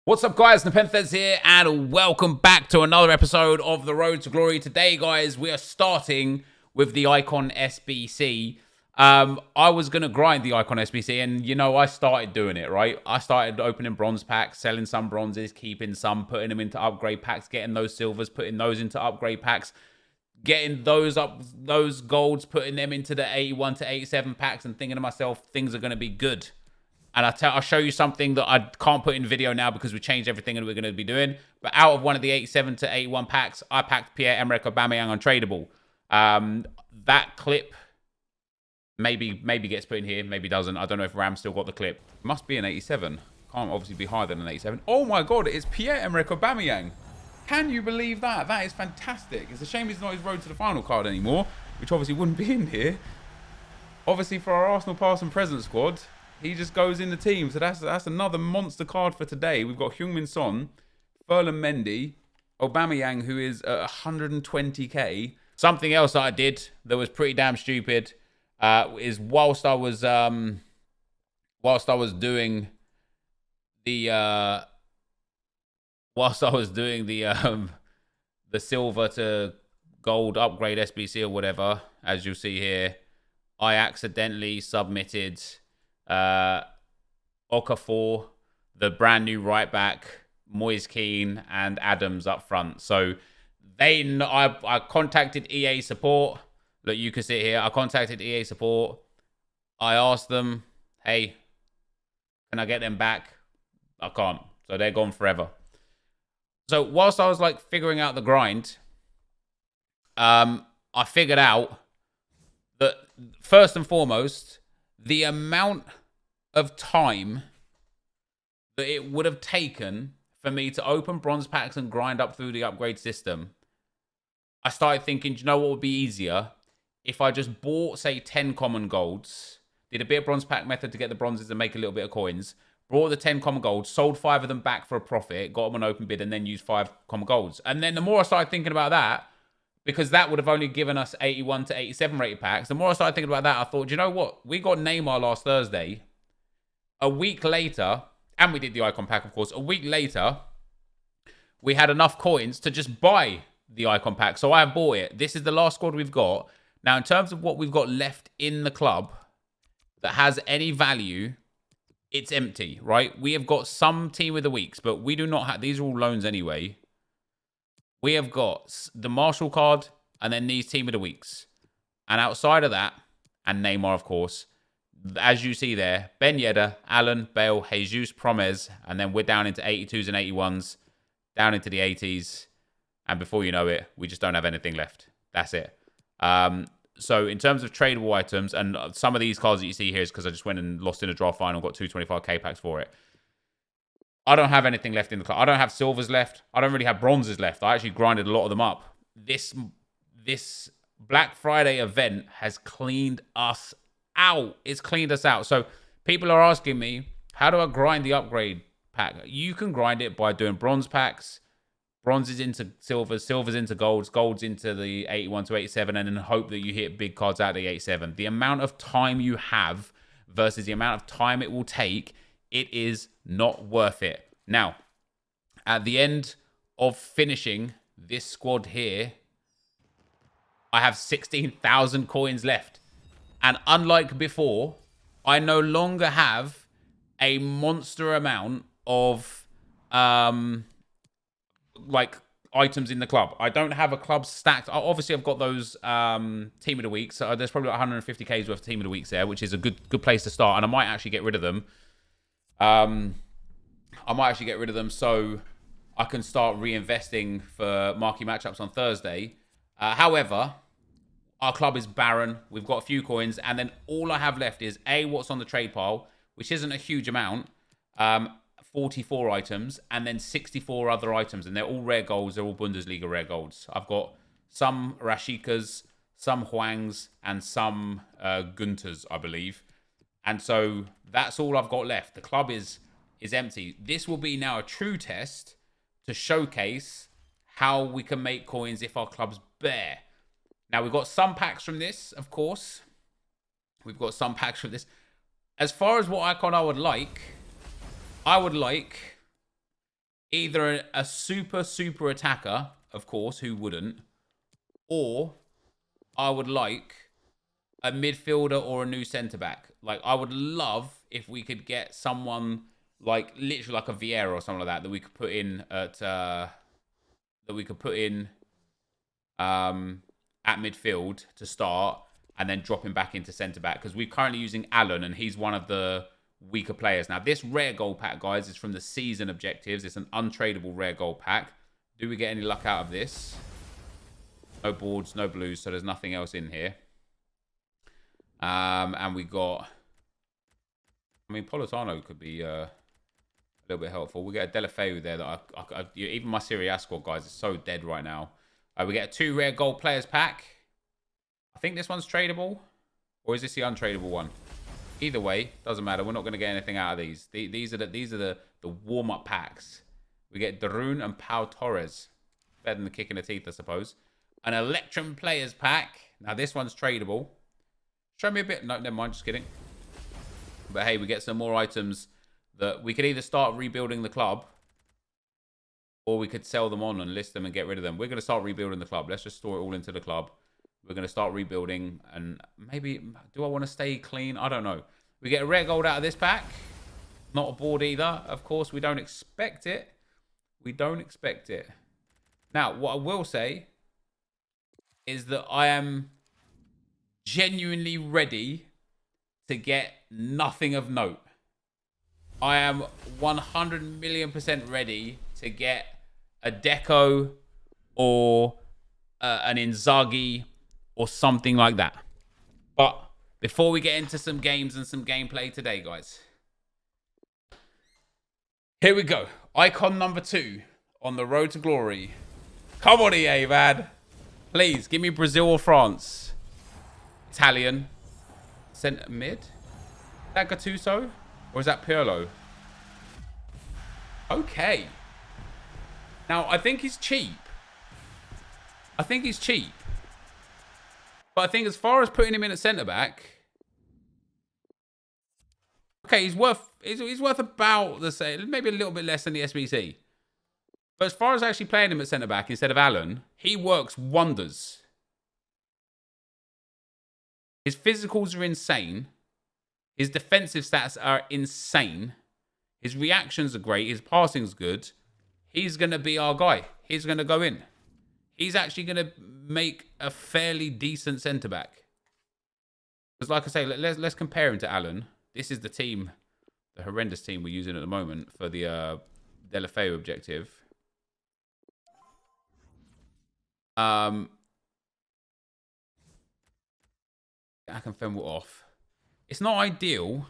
What's up, guys? NepentheZ here, and welcome back to another episode of The Road to Glory. Today, guys, we are starting with the ICON SBC. I was going to grind the ICON SBC, and, you know, I started doing it, right? I started opening bronze packs, selling some bronzes, keeping some, putting them into upgrade packs, getting those silvers, putting those into upgrade packs, getting those golds, putting them into the 81 to 87 packs, and thinking to myself, things are going to be good. And I'll show you something that I can't put in video now because we changed everything and we're going to be doing. But out of one of the 87 to 81 packs, I packed Pierre-Emerick Aubameyang untradeable. That clip maybe gets put in here, maybe doesn't. I don't know if Ram still got the clip. It must be an 87. Can't obviously be higher than an 87. Oh my God, it's Pierre-Emerick Aubameyang. Can you believe that? That is fantastic. It's a shame he's not his road to the final card anymore, which obviously wouldn't be in here. Obviously for our Arsenal past and present squad, he just goes in the team. So that's another monster card for today. We've got Heung-min Son, Ferland Mendy, Aubameyang, who is at 120k. Something else that I did that was pretty damn stupid is whilst I was doing the silver to gold upgrade SBC or whatever, as you'll see here, I accidentally submitted Okafor, the brand new right back, Moise Kean, and Adams up front. So I contacted EA support. Look, you can see it here. I contacted EA support. I asked them, hey, can I get them back? I can't. So they're gone forever. So whilst I was like figuring out the grind, I figured out that first and foremost, the amount of time that it would have taken for me to open bronze packs and grind up through the upgrade system, I started thinking, do you know what would be easier? If I just bought, say, 10 common golds, did a bit of bronze pack method to get the bronzes and make a little bit of coins, brought the 10 common golds, sold 5 of them back for a profit, got them on open bid, and then used 5 common golds. And then the more I started thinking about that, because that would have only given us 81 to 87 rated packs, the more I started thinking about that, I thought, do you know what? We got Neymar last Thursday. A week later, and we did the icon pack, of course, a week later, we had enough coins to just buy the icon pack. So I have bought it. This is the last squad we've got. Now, in terms of what we've got left in the club that has any value, it's empty, right? We have got some team of the weeks, but we do not have, these are all loans anyway. We have got the Marshall card and then these team of the weeks. And outside of that, and Neymar, of course, as you see there, Ben Yedder, Allen, Bale, Jesus, Promes, and then we're down into 82s and 81s, down into the 80s. And before you know it, we just don't have anything left. That's it. So in terms of tradable items, and some of these cards that you see here is because I just went and lost in a draft final and got 225k packs for it. I don't have anything left in the club. I don't have silvers left. I don't really have bronzes left. I actually grinded a lot of them up. This Black Friday event has cleaned us out. It's cleaned us out. So people are asking me, how do I grind the upgrade pack? You can grind it by doing bronze packs, bronzes into silvers, silvers into golds, golds into the 81 to 87, and then hope that you hit big cards out of the 87. The amount of time you have versus the amount of time it will take, it is not worth it. Now, at the end of finishing this squad here, I have 16,000 coins left. And unlike before, I no longer have a monster amount of like items in the club. I don't have a club stacked. Obviously, I've got those team of the weeks. So there's probably like 150k's worth of team of the weeks there, which is a good place to start. And I might actually get rid of them. So I can start reinvesting for marquee matchups on Thursday. However, our club is barren. We've got a few coins, and then all I have left is what's on the trade pile, which isn't a huge amount, 44 items, and then 64 other items, and they're all rare golds. They're all Bundesliga rare golds. I've got some Rashikas, some Hwangs, and some Gunters, I believe. And so that's all I've got left. The club is empty. This will be now a true test to showcase how we can make coins if our club's bare. Now, we've got some packs from this, of course. We've got some packs from this. As far as what icon I would like either a super, super attacker, of course, who wouldn't, or I would like a midfielder or a new centre back. Like, I would love if we could get someone like literally like a Vieira or something like that we could put in at at midfield to start, and then drop him back into centre back, because we're currently using Alan, and he's one of the weaker players. Now, this rare gold pack, guys, is from the season objectives. It's an untradeable rare gold pack. Do we get any luck out of this? No boards, no blues, so there's nothing else in here. And we got, I mean, Politano could be a little bit helpful. We get a Delafeu there that even my Serie A squad, guys, is so dead right now. We get a 2 rare gold players pack. I think this one's tradable, or is this the untradeable one? Either way, doesn't matter. We're not going to get anything out of these. These are the warm up packs. We get Darun and Pau Torres. Better than the kick in the teeth, I suppose. An Electrum players pack. Now this one's tradable. Show me a bit. No, never mind. Just kidding. But hey, we get some more items that we could either start rebuilding the club, or we could sell them on and list them and get rid of them. We're going to start rebuilding the club. Let's just store it all into the club. We're going to start rebuilding, and maybe, do I want to stay clean? I don't know. We get a rare gold out of this pack. Not a board either. Of course, we don't expect it. We don't expect it. Now, what I will say is that I am genuinely ready to get nothing of note. I am 100 million% ready to get a Deco or an Inzaghi or something like that. But before we get into some games and some gameplay today, guys, here we go. Icon number 2 on the road to glory. Come on, EA, man. Please, give me Brazil or France. Italian. Centre mid. Is that Gattuso? Or is that Pirlo? Okay. Now, I think he's cheap. I think he's cheap. But I think as far as putting him in at centre-back... Okay, he's worth about the same. Maybe a little bit less than the SBC. But as far as actually playing him at centre-back instead of Alan, he works wonders. His physicals are insane. His defensive stats are insane. His reactions are great. His passing's good. He's going to be our guy. He's going to go in. He's actually going to make a fairly decent centre-back. Because like I say, let's compare him to Alan. This is the team, the horrendous team we're using at the moment for the Delafeu objective. I can film it off. It's not ideal.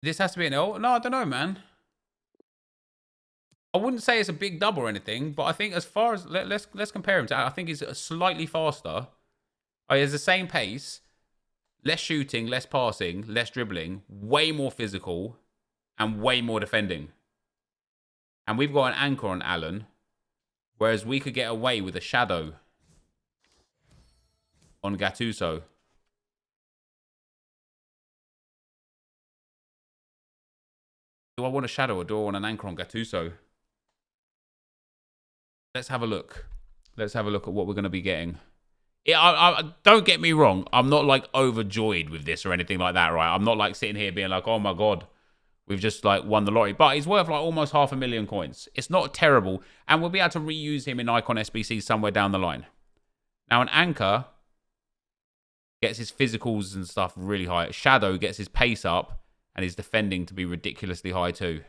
This has to be an L. No, I don't know, man. I wouldn't say it's a big dub or anything, but I think as far as let's compare him to, I think he's slightly faster. He has the same pace, less shooting, less passing, less dribbling, way more physical, and way more defending. And we've got an anchor on Alan, whereas we could get away with a shadow on Gattuso. Do I want a shadow or do I want an anchor on Gattuso? Let's have a look. Let's have a look at what we're going to be getting. I don't get me wrong. I'm not like overjoyed with this or anything like that, right? I'm not like sitting here being like, oh my God, we've just like won the lottery. But he's worth like almost 500,000 coins. It's not terrible. And we'll be able to reuse him in Icon SBC somewhere down the line. Now an anchor gets his physicals and stuff really high. Shadow gets his pace up and his defending to be ridiculously high too.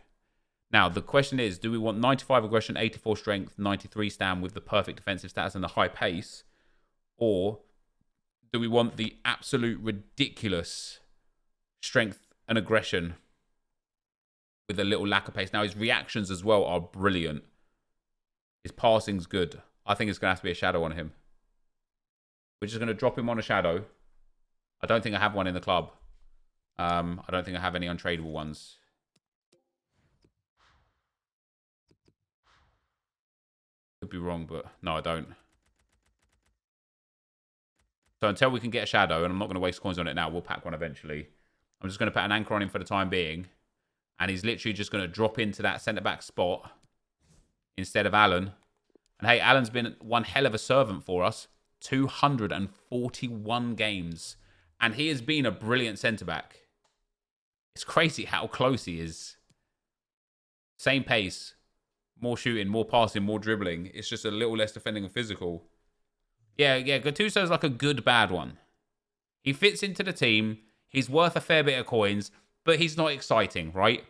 Now, the question is, do we want 95 aggression, 84 strength, 93 stam with the perfect defensive stats and the high pace? Or do we want the absolute ridiculous strength and aggression with a little lack of pace? Now, his reactions as well are brilliant. His passing's good. I think it's going to have to be a shadow on him. We're just going to drop him on a shadow. I don't think I have one in the club. I don't think I have any untradeable ones. Could be wrong, but no, I don't. So until we can get a shadow, and I'm not going to waste coins on it now, we'll pack one eventually. I'm just going to put an anchor on him for the time being. And he's literally just going to drop into that centre-back spot instead of Alan. And hey, Alan's been one hell of a servant for us. 241 games. And he has been a brilliant centre-back. It's crazy how close he is. Same pace. More shooting, more passing, more dribbling. It's just a little less defending and physical. Yeah, Gattuso's like a good bad one. He fits into the team. He's worth a fair bit of coins, but he's not exciting, right?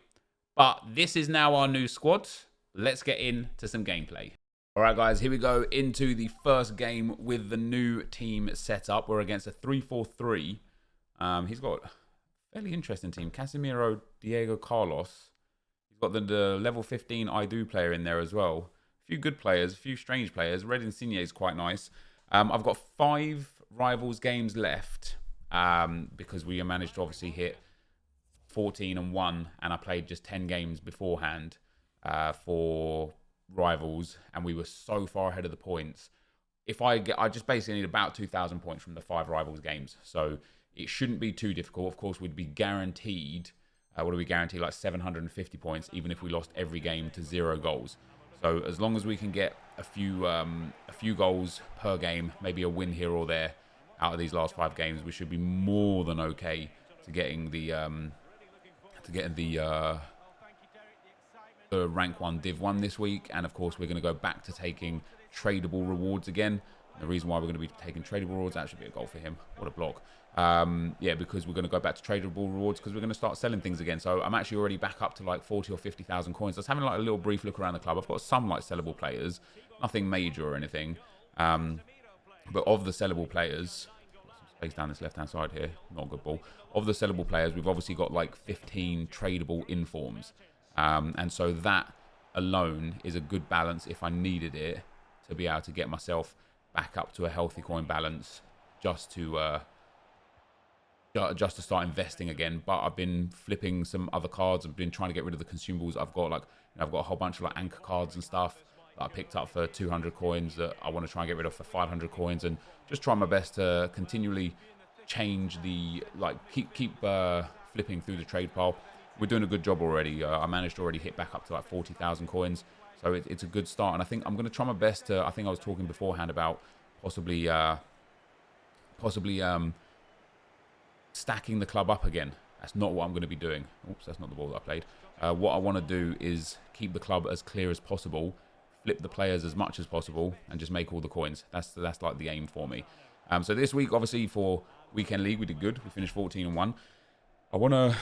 But this is now our new squad. Let's get into some gameplay. All right, guys, here we go into the first game with the new team setup. We're against a 3-4-3. He's got a fairly interesting team. Casemiro, Diego Carlos. He's got the level 15 I do player in there as well. A few good players, a few strange players. Red Insigne is quite nice. I've got 5 Rivals games left because we managed to obviously hit 14-1, and I played just 10 games beforehand for Rivals, and we were so far ahead of the points. I just basically need about 2,000 points from the 5 Rivals games, so it shouldn't be too difficult. Of course, we'd be guaranteed, what do we guarantee, like 750 points, even if we lost every game to 0 goals. So as long as we can get a few goals per game, maybe a win here or there out of these last 5 games, we should be more than okay to getting the rank 1 Div 1 this week. And of course, we're going to go back to taking tradable rewards again. The reason why we're going to be taking tradable rewards, that should be a goal for him. What a block. Yeah, because we're going to go back to tradable rewards because we're going to start selling things again. So I'm actually already back up to like 40 or 50,000 coins. I was having like a little brief look around the club. I've got some like sellable players, nothing major or anything. But of the sellable players, some space down this left-hand side here, not a good ball. Of the sellable players, we've obviously got like 15 tradable informs. And so that alone is a good balance if I needed it to be able to get myself back up to a healthy coin balance just to start investing again. But I've been flipping some other cards. I've been trying to get rid of the consumables. I've got I've got a whole bunch of like anchor cards and stuff that I picked up for 200 coins that I want to try and get rid of for 500 coins, and just try my best to continually change the keep flipping through the trade pile. We're doing a good job already. I managed to already hit back up to like 40,000 coins. So it's a good start. And I think I'm going to try my best to, I think I was talking beforehand about possibly stacking the club up again. That's not what I'm going to be doing. Oops, that's not the ball that I played. What I want to do is keep the club as clear as possible, flip the players as much as possible, and just make all the coins. That's like the aim for me. So this week, obviously, for Weekend League, we did good. We finished 14-1. I want to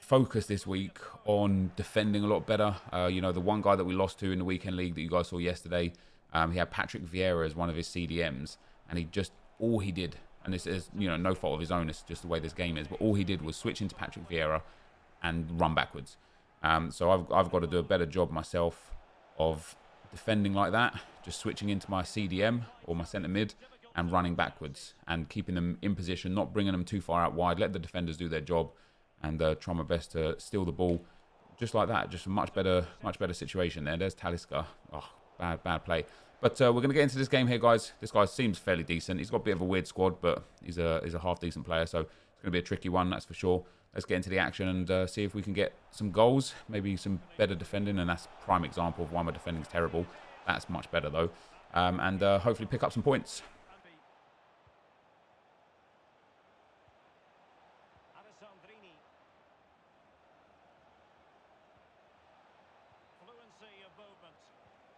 focus this week on defending a lot better. The one guy that we lost to in the Weekend League that you guys saw yesterday, he had Patrick Vieira as one of his CDMs, and all he did, and this is no fault of his own, it's just the way this game is, but all he did was switch into Patrick Vieira and run backwards. So I've got to do a better job myself of defending like that, just switching into my CDM or my centre mid and running backwards and keeping them in position, not bringing them too far out wide, let the defenders do their job, and try my best to steal the ball just like that. Just a much better situation there. There's Talisca. Oh, bad play. But we're going to get into this game here, guys. This guy seems fairly decent. He's got a bit of a weird squad, but he's a half decent player, so it's going to be a tricky one, that's for sure. Let's get into the action and see if we can get some goals, maybe some better defending, and that's a prime example of why my defending is terrible. That's much better, though. And hopefully pick up some points.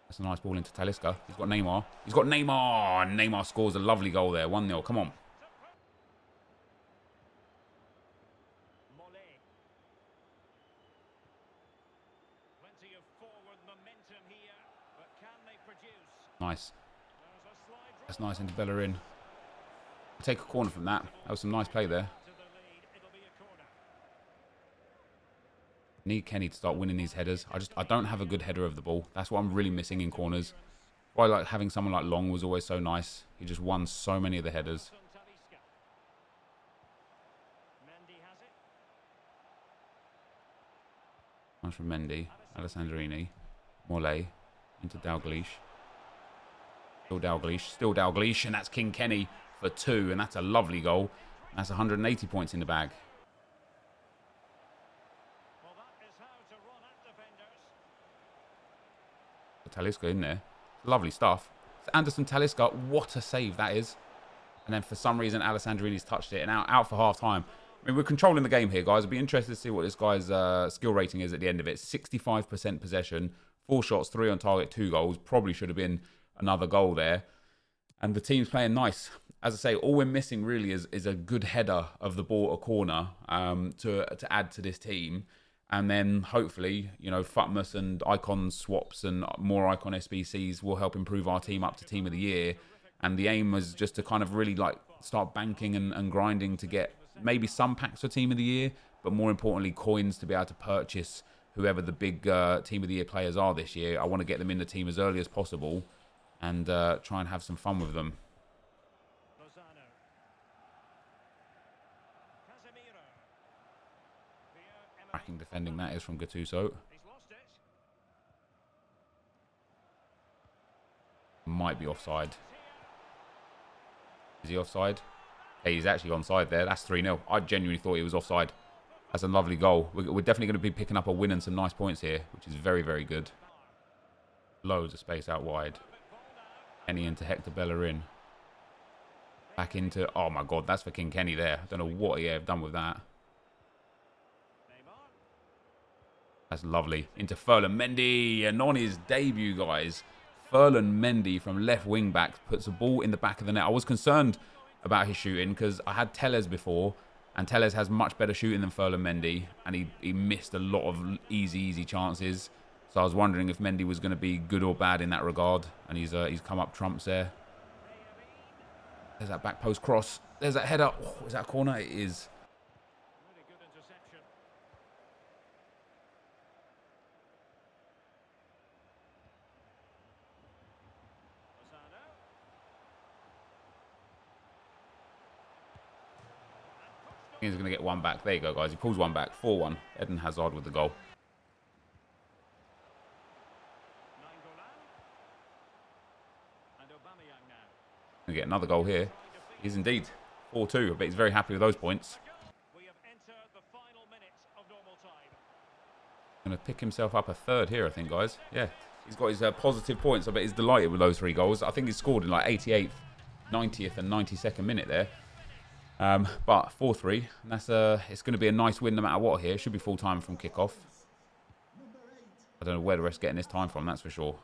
That's a nice ball into Talisca. He's got Neymar. Neymar scores a lovely goal there. 1-0. Come on. Nice. That's nice into Bellerin. Take a corner from that. That was some nice play there. Need Kenny to start winning these headers. I don't have a good header of the ball. That's what I'm really missing in corners. Why like having someone like Long was always so nice. He just won so many of the headers. Nice from Mendy, Alessandrini, Morley, into Dalglish. Still Dalglish, and that's King Kenny for 2, and that's a lovely goal. That's 180 points in the bag. Talisca in there. Lovely stuff. It's Anderson Talisca. What a save that is. And then for some reason, Alessandrini's touched it and out for half time. I mean, we're controlling the game here, guys. I'd be interested to see what this guy's skill rating is at the end of it. 65% possession, 4 shots, 3 on target, 2 goals. Probably should have been another goal there. And the team's playing nice. As I say, all we're missing really is a good header of the ball at a corner to add to this team. And then hopefully, you know, Futmus and Icon swaps and more Icon SBCs will help improve our team up to Team of the Year. And the aim was just to kind of really like start banking and grinding to get maybe some packs for Team of the Year, but more importantly, coins to be able to purchase whoever the big Team of the Year players are this year. I want to get them in the team as early as possible and try and have some fun with them. Cracking defending that is from Gattuso. Might be offside. Is he offside? Hey, he's actually onside there. That's 3-0. I genuinely thought he was offside. That's a lovely goal. We're definitely going to be picking up a win and some nice points here, which is very, very good. Loads of space out wide. Kenny into Hector Bellerin. Back into... Oh, my God. That's for King Kenny there. I don't know what he have done with that. That's lovely. Into Ferland Mendy. And on his debut, guys, Ferland Mendy from left wing back puts a ball in the back of the net. I was concerned about his shooting because I had NepentheZ before, and NepentheZ has much better shooting than Ferland Mendy, and he missed a lot of easy chances. So I was wondering if Mendy was going to be good or bad in that regard, and he's come up trumps there. There's that back post cross. There's that header. Oh, is that a corner? It is. He's going to get one back. There you go, guys. He pulls one back. 4-1. Eden Hazard with the goal. Going to get another goal here. He is indeed. 4-2. I bet he's very happy with those points. Going to pick himself up a third here, I think, guys. Yeah. He's got his positive points. I bet he's delighted with those 3 goals. I think he's scored in like 88th, 90th and 92nd minute there. But 4-3, and that's it's going to be a nice win no matter what here. It should be full time from kickoff. I don't know where the rest getting this time from, that's for sure.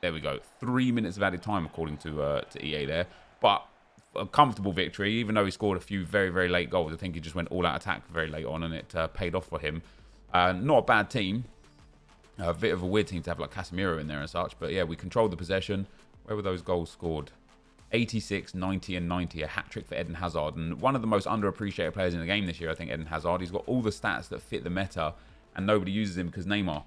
There we go. 3 minutes of added time according to EA there. But a comfortable victory, even though he scored a few very, very late goals. I think he just went all-out attack very late on, and it paid off for him. Not a bad team. A bit of a weird team to have like Casemiro in there and such. But yeah, we controlled the possession. Where were those goals scored? 86, 90 and 90. A hat-trick for Eden Hazard. And one of the most underappreciated players in the game this year, I think, Eden Hazard. He's got all the stats that fit the meta, and nobody uses him because Neymar.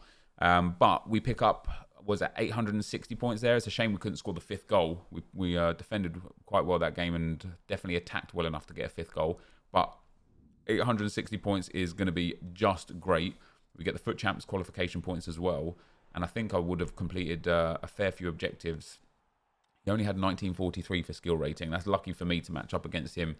But we pick up, was that 860 points there? It's a shame we couldn't score the 5th goal. We defended quite well that game and definitely attacked well enough to get a 5th goal. But 860 points is going to be just great. We get the Foot Champs qualification points as well. And I think I would have completed a fair few objectives. He only had 1943 for skill rating. That's lucky for me to match up against him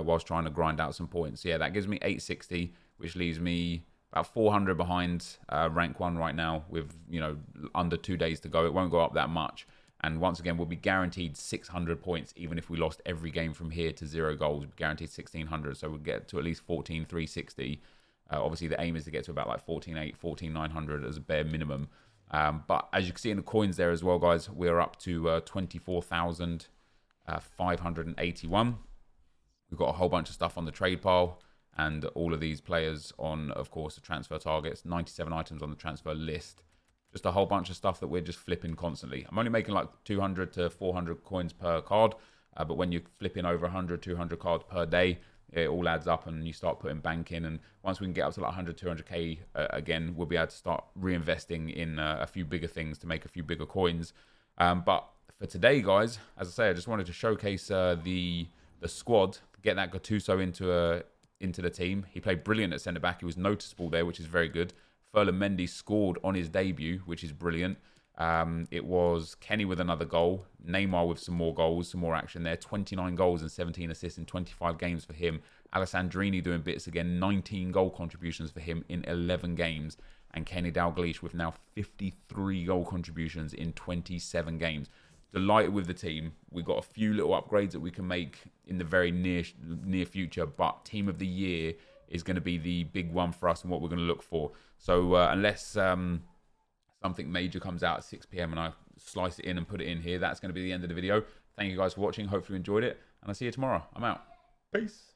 whilst trying to grind out some points. Yeah, that gives me 860, which leaves me about 400 behind rank 1 right now with, you know, under 2 days to go. It won't go up that much. And once again, we'll be guaranteed 600 points, even if we lost every game from here to 0 goals. We're guaranteed 1,600, so we'll get to at least 14,360. Obviously, the aim is to get to about like 14,800, 14,900 as a bare minimum. But as you can see in the coins there as well, guys, we're up to 24,581. We've got a whole bunch of stuff on the trade pile and all of these players on, of course, the transfer targets. 97 items on the transfer list. Just a whole bunch of stuff that we're just flipping constantly. I'm only making like 200 to 400 coins per card. But when you're flipping over 100, 200 cards per day, it all adds up and you start putting bank in. And once we can get up to like 100, 200k again, we'll be able to start reinvesting in a few bigger things to make a few bigger coins. But for today, guys, as I say, I just wanted to showcase the squad, get that Gattuso into the team. He played brilliant at centre-back. He was noticeable there, which is very good. Ferland Mendy scored on his debut, which is brilliant. It was Kenny with another goal. Neymar with some more goals, some more action there. 29 goals and 17 assists in 25 games for him. Alessandrini doing bits again. 19 goal contributions for him in 11 games. And Kenny Dalglish with now 53 goal contributions in 27 games. Delighted with the team. We've got a few little upgrades that we can make in the very near future, but Team of the Year is going to be the big one for us and what we're going to look for. So unless something major comes out at 6 p.m. and I slice it in and put it in here, that's going to be the end of the video. Thank you guys for watching. Hopefully you enjoyed it, and I'll see you tomorrow. I'm out. Peace.